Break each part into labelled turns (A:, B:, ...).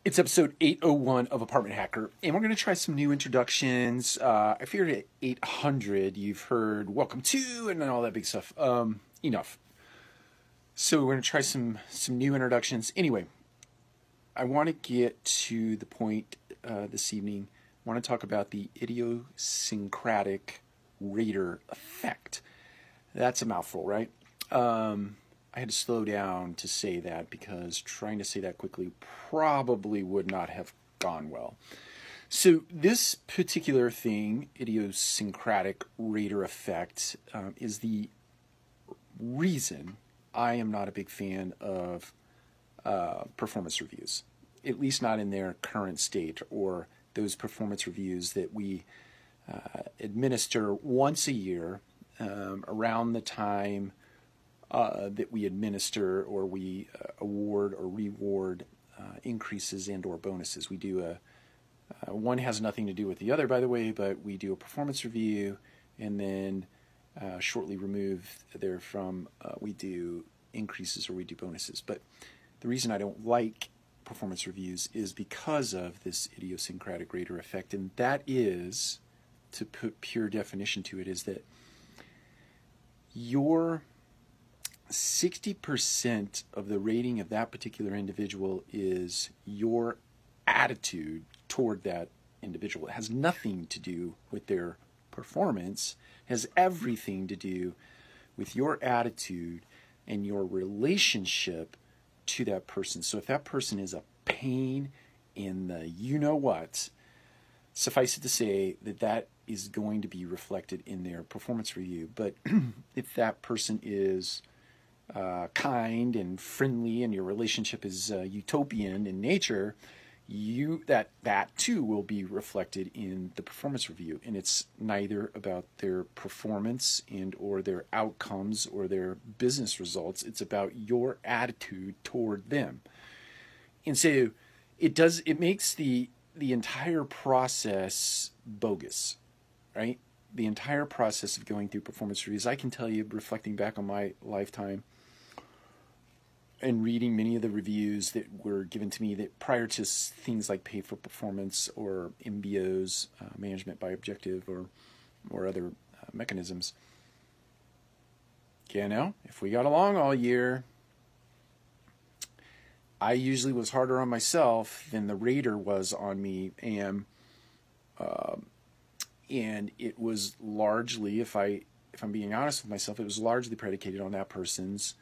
A: It's episode 801 of Apartment Hacker, and we're going to try some new introductions. I figured at 800 you've heard welcome to and all that big stuff. Enough. So we're going to try some new introductions. Anyway, I want to get to the point this evening. I want to talk about the idiosyncratic rater effect. That's a mouthful, right? I had to slow down to say that because trying to say that quickly probably would not have gone well. So this particular thing, idiosyncratic rater effect, is the reason I am not a big fan of performance reviews, at least not in their current state, or those performance reviews that we administer once a year around the time that we administer or we award or reward increases and or bonuses. We do one has nothing to do with the other, by the way, but we do a performance review, and then shortly removed therefrom we do increases or we do bonuses. But the reason I don't like performance reviews is because of this idiosyncratic rater effect, and that is, to put pure definition to it, is that your 60% of the rating of that particular individual is your attitude toward that individual. It has nothing to do with their performance. It has everything to do with your attitude and your relationship to that person. So if that person is a pain in the you-know-what, suffice it to say that that is going to be reflected in their performance review. But if that person is kind and friendly, and your relationship is utopian in nature, that too will be reflected in the performance review. And it's neither about their performance and or their outcomes or their business results. It's about your attitude toward them. And so it makes the entire process bogus, right? The entire process of going through performance reviews, I can tell you, reflecting back on my lifetime and reading many of the reviews that were given to me that prior to things like pay for performance or MBOs, management by objective, or other mechanisms. You know, if we got along all year, I usually was harder on myself than the rater was on me, and it was largely, if I'm being honest with myself, it was largely predicated on that person's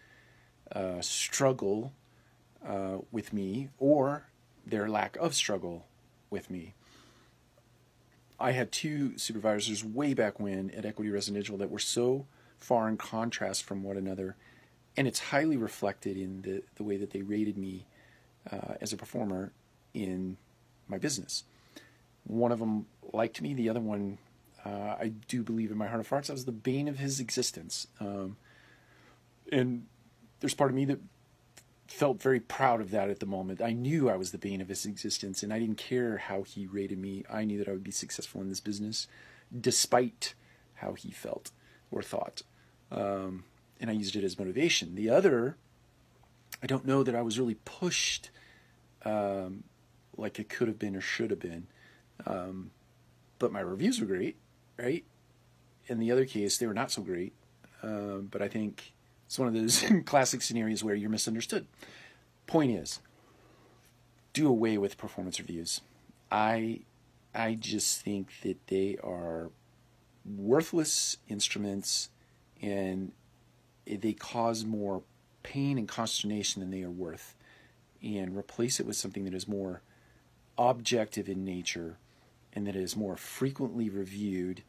A: struggle with me or their lack of struggle with me. I had two supervisors way back when at Equity Residential that were so far in contrast from one another, and it's highly reflected in the way that they rated me as a performer in my business. One of them liked me, the other one, I do believe in my heart of hearts, I was the bane of his existence. And there's part of me that felt very proud of that at the moment. I knew I was the bane of his existence, and I didn't care how he rated me. I knew that I would be successful in this business, despite how he felt or thought. And I used it as motivation. The other, I don't know that I was really pushed like it could have been or should have been. But my reviews were great, right? In the other case, they were not so great. But I think it's one of those classic scenarios where you're misunderstood. Point is, do away with performance reviews. I just think that they are worthless instruments, and they cause more pain and consternation than they are worth. And replace it with something that is more objective in nature and that is more frequently reviewed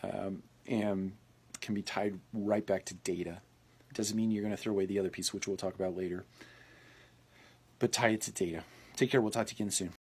A: and can be tied right back to data. It doesn't mean you're going to throw away the other piece, which we'll talk about later, but tie it to data. Take care. We'll talk to you again soon.